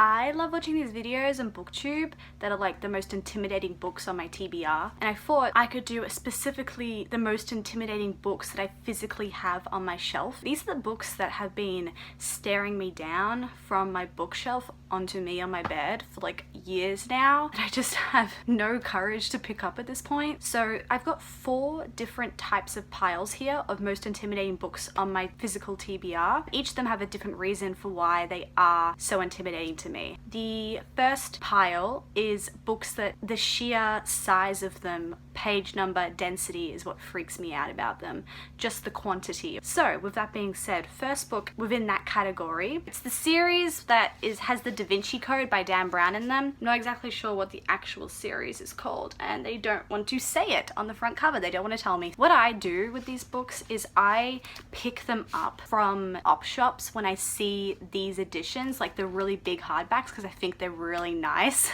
I love watching these videos on BookTube that are like the most intimidating books on my TBR, and I thought I could do specifically the most intimidating books that I physically have on my shelf. These are the books that have been staring me down from my bookshelf onto me on my bed for like years now, and I just have no courage to pick up at this point. So I've got 4 different types of piles here of most intimidating books on my physical TBR. Each of them have a different reason for why they are so intimidating to me. The first pile is books that the sheer size of them, page number, density is what freaks me out about them, just the quantity. So with that being said, first book within that category, it's the series that has the Da Vinci Code by Dan Brown in them. I'm not exactly sure what the actual series is called, and they don't want to say it on the front cover. They don't want to tell me. What I do with these books is I pick them up from op shops when I see these editions, like the really big hardbacks, because I think they're really nice.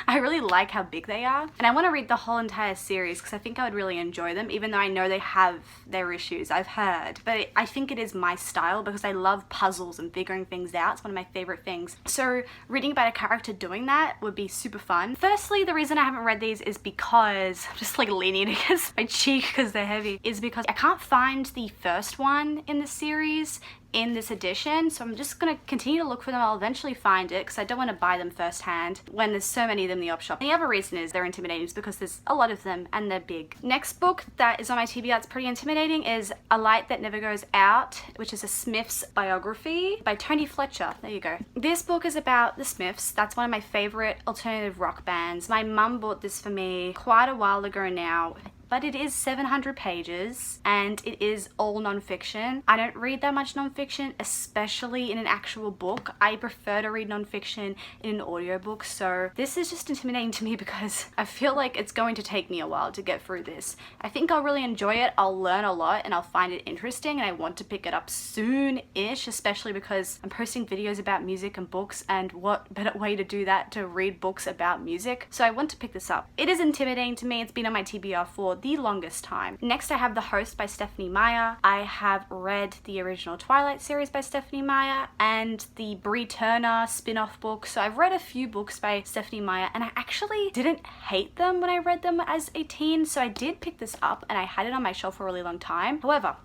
I really like how big they are, and I want to read the whole entire series because I think I would really enjoy them, even though I know they have their issues, I've heard. But I think it is my style because I love puzzles and figuring things out. It's one of my favorite things. So reading about a character doing that would be super fun. Firstly, the reason I haven't read these is because I'm just like leaning against my cheek because they're heavy, is because I can't find the first one in the series in this edition, so I'm just gonna continue to look for them. I'll eventually find it because I don't want to buy them firsthand when there's so many of them in the op shop. And the other reason is they're intimidating is because there's a lot of them and they're big. Next book that is on my TBR that's pretty intimidating is A Light That Never Goes Out, which is a Smiths biography by Tony Fletcher. There you go. This book is about the Smiths. That's one of my favorite alternative rock bands. My mum bought this for me quite a while ago now, but it is 700 pages and it is all non-fiction. I don't read that much non-fiction, especially in an actual book. I prefer to read non-fiction in an audiobook, so this is just intimidating to me because I feel like it's going to take me a while to get through this. I think I'll really enjoy it, I'll learn a lot, and I'll find it interesting, and I want to pick it up soon-ish, especially because I'm posting videos about music and books, and what better way to do that to read books about music? So I want to pick this up. It is intimidating to me. It's been on my TBR for the longest time. Next, I have The Host by Stephanie Meyer. I have read the original Twilight series by Stephanie Meyer and the Bree Turner spin-off book. So I've read a few books by Stephanie Meyer, and I actually didn't hate them when I read them as a teen, so I did pick this up and I had it on my shelf for a really long time. However,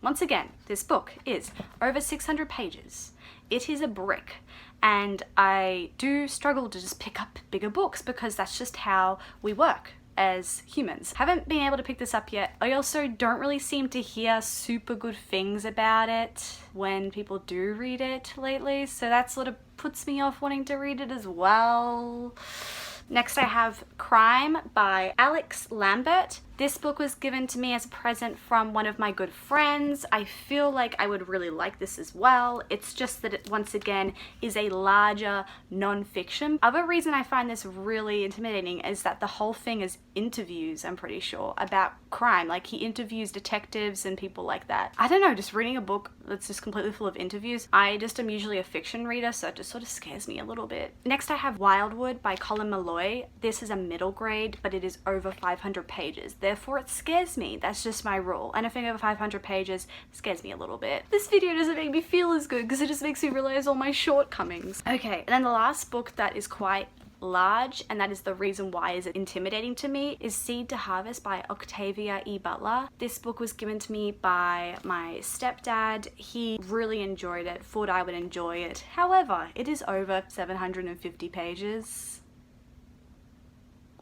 once again, this book is over 600 pages. It is a brick, and I do struggle to just pick up bigger books because that's just how we work as humans. Haven't been able to pick this up yet. I also don't really seem to hear super good things about it when people do read it lately, so that sort of puts me off wanting to read it as well. Next, I have Crime by Alex Lambert. This book was given to me as a present from one of my good friends. I feel like I would really like this as well. It's just that it, once again, is a larger non-fiction. Other reason I find this really intimidating is that the whole thing is interviews, I'm pretty sure, about crime. Like, he interviews detectives and people like that. I don't know, just reading a book that's just completely full of interviews. I just am usually a fiction reader, so it just sort of scares me a little bit. Next, I have Wildwood by Colin Malloy. This is a middle grade, but it is over 500 pages. Therefore, it scares me. That's just my rule. Anything over 500 pages scares me a little bit. This video doesn't make me feel as good because it just makes me realize all my shortcomings. Okay, and then the last book that is quite large, and that is the reason why is it intimidating to me, is Seed to Harvest by Octavia E. Butler. This book was given to me by my stepdad. He really enjoyed it, thought I would enjoy it. However, it is over 750 pages.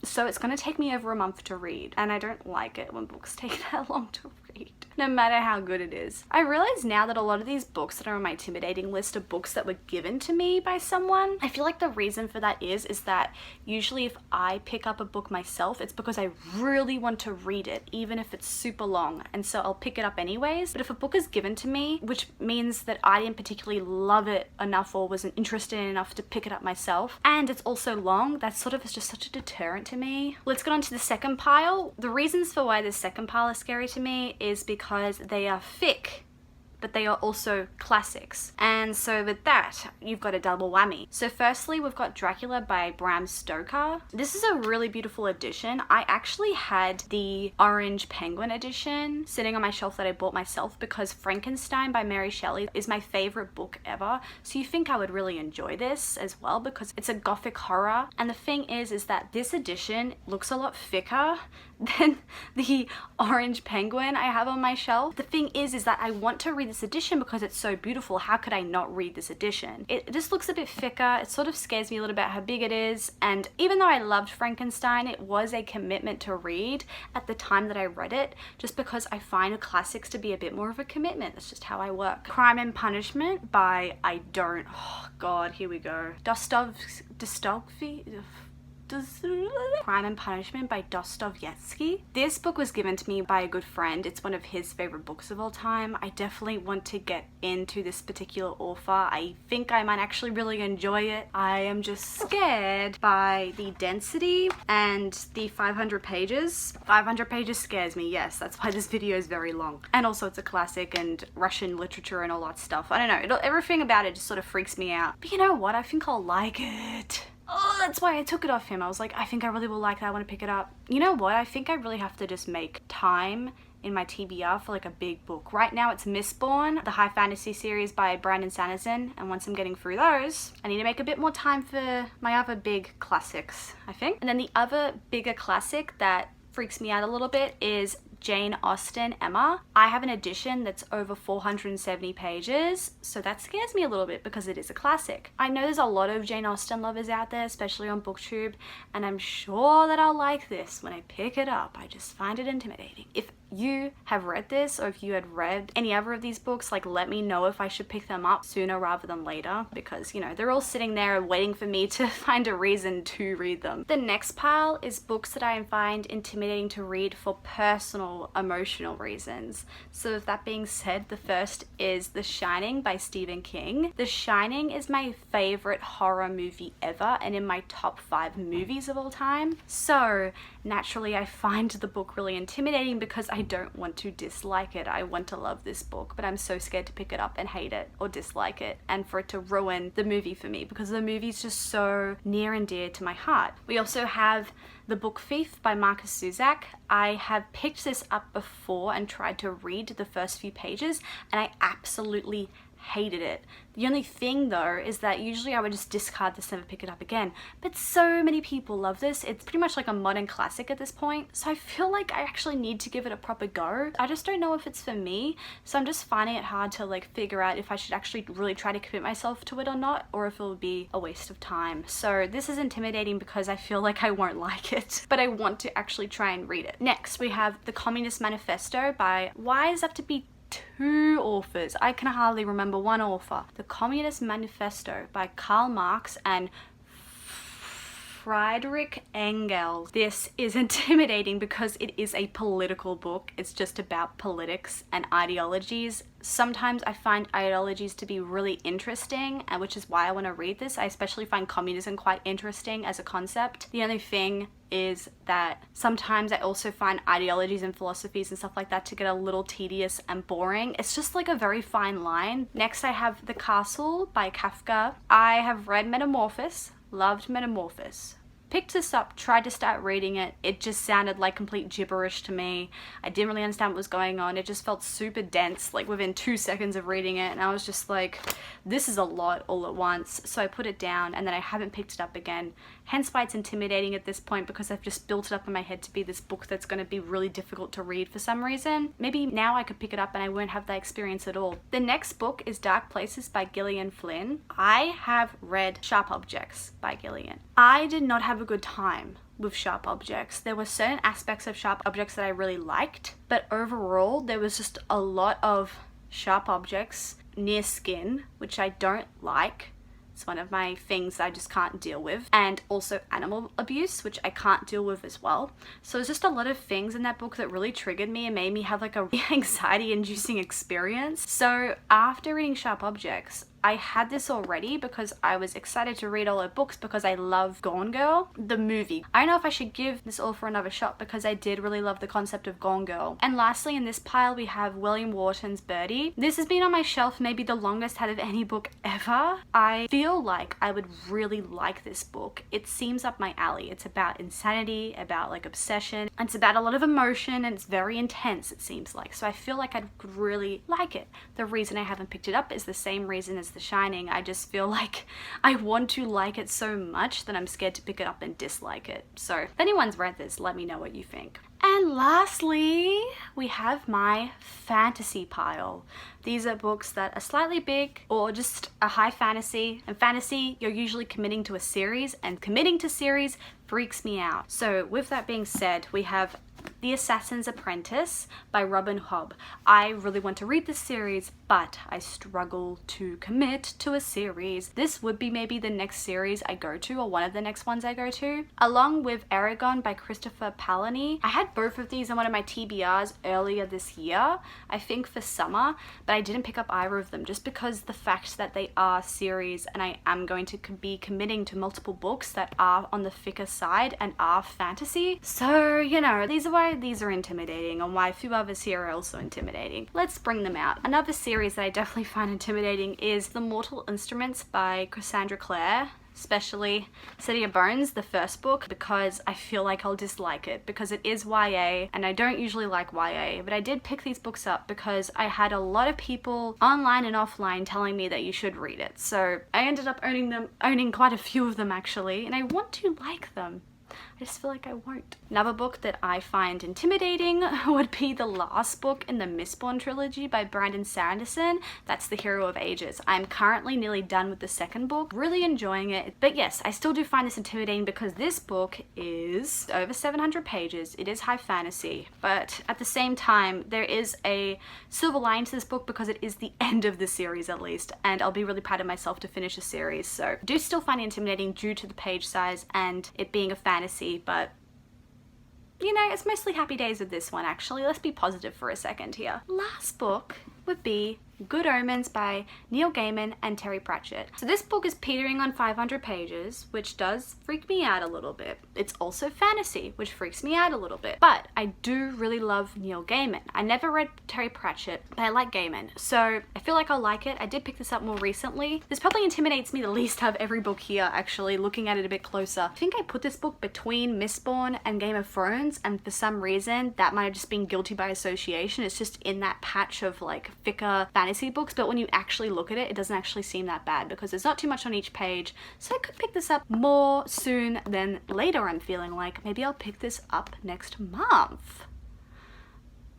So it's going to take me over a month to read, and I don't like it when books take that long to read, no matter how good it is. I realize now that a lot of these books that are on my intimidating list are books that were given to me by someone. I feel like the reason for that is that usually if I pick up a book myself, it's because I really want to read it, even if it's super long, and so I'll pick it up anyways. But if a book is given to me, which means that I didn't particularly love it enough or wasn't interested enough to pick it up myself, and it's also long, that sort of is just such a deterrent to me. Let's get on to the second pile. The reasons for why this second pile is scary to me is because they are thick but they are also classics. And so with that, you've got a double whammy. So firstly, we've got Dracula by Bram Stoker. This is a really beautiful edition. I actually had the orange penguin edition sitting on my shelf that I bought myself because Frankenstein by Mary Shelley is my favorite book ever. So you think I would really enjoy this as well because it's a gothic horror. And the thing is that this edition looks a lot thicker than the orange penguin I have on my shelf. The thing is that I want to read this edition because it's so beautiful. How could I not read this edition? It just looks a bit thicker. It sort of scares me a little bit how big it is. And even though I loved Frankenstein, it was a commitment to read at the time that I read it, just because I find classics to be a bit more of a commitment. That's just how I work. Crime and Punishment by oh god, here we go. Crime and Punishment by Dostoevsky. This book was given to me by a good friend. It's one of his favorite books of all time. I definitely want to get into this particular author. I think I might actually really enjoy it. I am just scared by the density and the 500 pages. 500 pages scares me, yes. That's why this video is very long. And also it's a classic and Russian literature and all that stuff. I don't know. Everything about it just sort of freaks me out. But you know what? I think I'll like it. Oh, that's why I took it off him. I was like, I think I really will like that. I want to pick it up. You know what? I think I really have to just make time in my TBR for like a big book. Right now it's Mistborn, the high fantasy series by Brandon Sanderson. And once I'm getting through those, I need to make a bit more time for my other big classics, I think. And then the other bigger classic that freaks me out a little bit is Jane Austen, Emma. I have an edition that's over 470 pages, so that scares me a little bit because it is a classic. I know there's a lot of Jane Austen lovers out there, especially on BookTube, and I'm sure that I'll like this when I pick it up. I just find it intimidating. If you have read this, or if you had read any other of these books, like let me know if I should pick them up sooner rather than later, because you know they're all sitting there waiting for me to find a reason to read them. The next pile is books that I find intimidating to read for personal emotional reasons. So with that being said, the first is The Shining by Stephen King. The Shining is my favorite horror movie ever and in my top 5 movies of all time. So naturally I find the book really intimidating because I don't want to dislike it. I want to love this book, but I'm so scared to pick it up and hate it or dislike it and for it to ruin the movie for me because the movie's just so near and dear to my heart. We also have The Book Thief by Marcus Zuzak. I have picked this up before and tried to read the first few pages and I absolutely hated it. The only thing though is that usually I would just discard this and never pick it up again, but so many people love this. It's pretty much like a modern classic at this point, so I feel like I actually need to give it a proper go. I just don't know if it's for me, so I'm just finding it hard to like figure out if I should actually really try to commit myself to it or not, or if it will be a waste of time. So this is intimidating because I feel like I won't like it, but I want to actually try and read it. Next we have The Communist Manifesto by, why does it have to be 2 authors? I can hardly remember one author. The Communist Manifesto by Karl Marx and Friedrich Engels. This is intimidating because it is a political book. It's just about politics and ideologies. Sometimes I find ideologies to be really interesting, and which is why I want to read this. I especially find communism quite interesting as a concept. The only thing is that sometimes I also find ideologies and philosophies and stuff like that to get a little tedious and boring. It's just like a very fine line. Next I have The Castle by Kafka. I have read Metamorphosis, loved Metamorphosis. Picked this up, tried to start reading it. It just sounded like complete gibberish to me. I didn't really understand what was going on. It just felt super dense, like within 2 seconds of reading it. And I was just like, this is a lot all at once. So I put it down and then I haven't picked it up again. Hence why it's intimidating at this point, because I've just built it up in my head to be this book that's going to be really difficult to read for some reason. Maybe now I could pick it up and I won't have that experience at all. The next book is Dark Places by Gillian Flynn. I have read Sharp Objects by Gillian. I did not have a good time with Sharp Objects. There were certain aspects of Sharp Objects that I really liked, but overall there was just a lot of sharp objects near skin, which I don't like. It's one of my things that I just can't deal with. And also animal abuse, which I can't deal with as well. So there's just a lot of things in that book that really triggered me and made me have like a anxiety-inducing experience. So after reading Sharp Objects, I had this already because I was excited to read all her books because I love Gone Girl, the movie. I don't know if I should give this all for another shot because I did really love the concept of Gone Girl. And lastly in this pile we have William Wharton's Birdie. This has been on my shelf maybe the longest out of any book ever. I feel like I would really like this book. It seems up my alley. It's about insanity, about like obsession, and it's about a lot of emotion, and it's very intense it seems like. So I feel like I'd really like it. The reason I haven't picked it up is the same reason as The Shining. I just feel like I want to like it so much that I'm scared to pick it up and dislike it. So if anyone's read this, let me know what you think. And lastly, we have my fantasy pile. These are books that are slightly big or just a high fantasy. And fantasy, you're usually committing to a series, and committing to series freaks me out. So with that being said, we have The Assassin's Apprentice by Robin Hobb. I really want to read this series, but I struggle to commit to a series. This would be maybe the next series I go to, or one of the next ones I go to. Along with Aragon by Christopher Palani. I had both of these in one of my TBRs earlier this year, I think for summer, but I didn't pick up either of them just because the fact that they are series and I am going to be committing to multiple books that are on the thicker side and are fantasy. So, you know, these are why these are intimidating and why a few others here are also intimidating. Let's bring them out. Another series that I definitely find intimidating is The Mortal Instruments by Cassandra Clare, especially City of Bones, the first book, because I feel like I'll dislike it because it is YA and I don't usually like YA, but I did pick these books up because I had a lot of people online and offline telling me that you should read it. So I ended up owning quite a few of them actually, and I want to like them. I just feel like I won't. Another book that I find intimidating would be the last book in the Mistborn trilogy by Brandon Sanderson. That's The Hero of Ages. I'm currently nearly done with the second book, really enjoying it. But yes, I still do find this intimidating because this book is over 700 pages. It is high fantasy, but at the same time, there is a silver lining to this book because it is the end of the series at least, and I'll be really proud of myself to finish a series. So I do still find it intimidating due to the page size and it being a fantasy, but you know, it's mostly happy days with this one actually. Let's be positive for a second here. Last book would be Good Omens by Neil Gaiman and Terry Pratchett. So this book is petering on 500 pages, which does freak me out a little bit. It's also fantasy, which freaks me out a little bit. But I do really love Neil Gaiman. I never read Terry Pratchett, but I like Gaiman. So I feel like I'll like it. I did pick this up more recently. This probably intimidates me the least out of every book here, actually, looking at it a bit closer. I think I put this book between Mistborn and Game of Thrones, and for some reason, that might have just been guilty by association. It's just in that patch of like thicker fantasy books, but when you actually look at it, it doesn't actually seem that bad because there's not too much on each page. So I could pick this up more soon than later. I'm feeling like maybe I'll pick this up next month.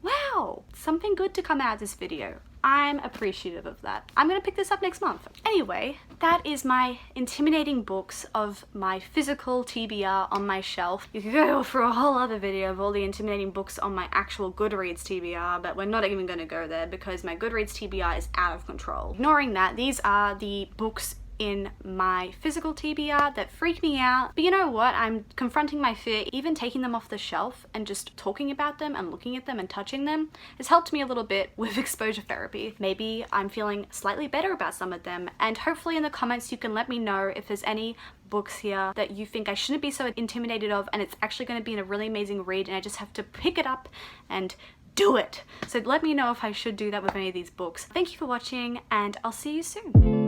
Wow, something good to come out of this video. I'm appreciative of that. I'm gonna pick this up next month. Anyway, that is my intimidating books of my physical TBR on my shelf. You could go for a whole other video of all the intimidating books on my actual Goodreads TBR, but we're not even gonna go there because my Goodreads TBR is out of control. Ignoring that, these are the books in my physical TBR that freak me out. But you know what? I'm confronting my fear. Even taking them off the shelf and just talking about them and looking at them and touching them has helped me a little bit with exposure therapy. Maybe I'm feeling slightly better about some of them, and hopefully in the comments you can let me know if there's any books here that you think I shouldn't be so intimidated of and it's actually going to be a really amazing read and I just have to pick it up and do it. So let me know if I should do that with any of these books. Thank you for watching and I'll see you soon.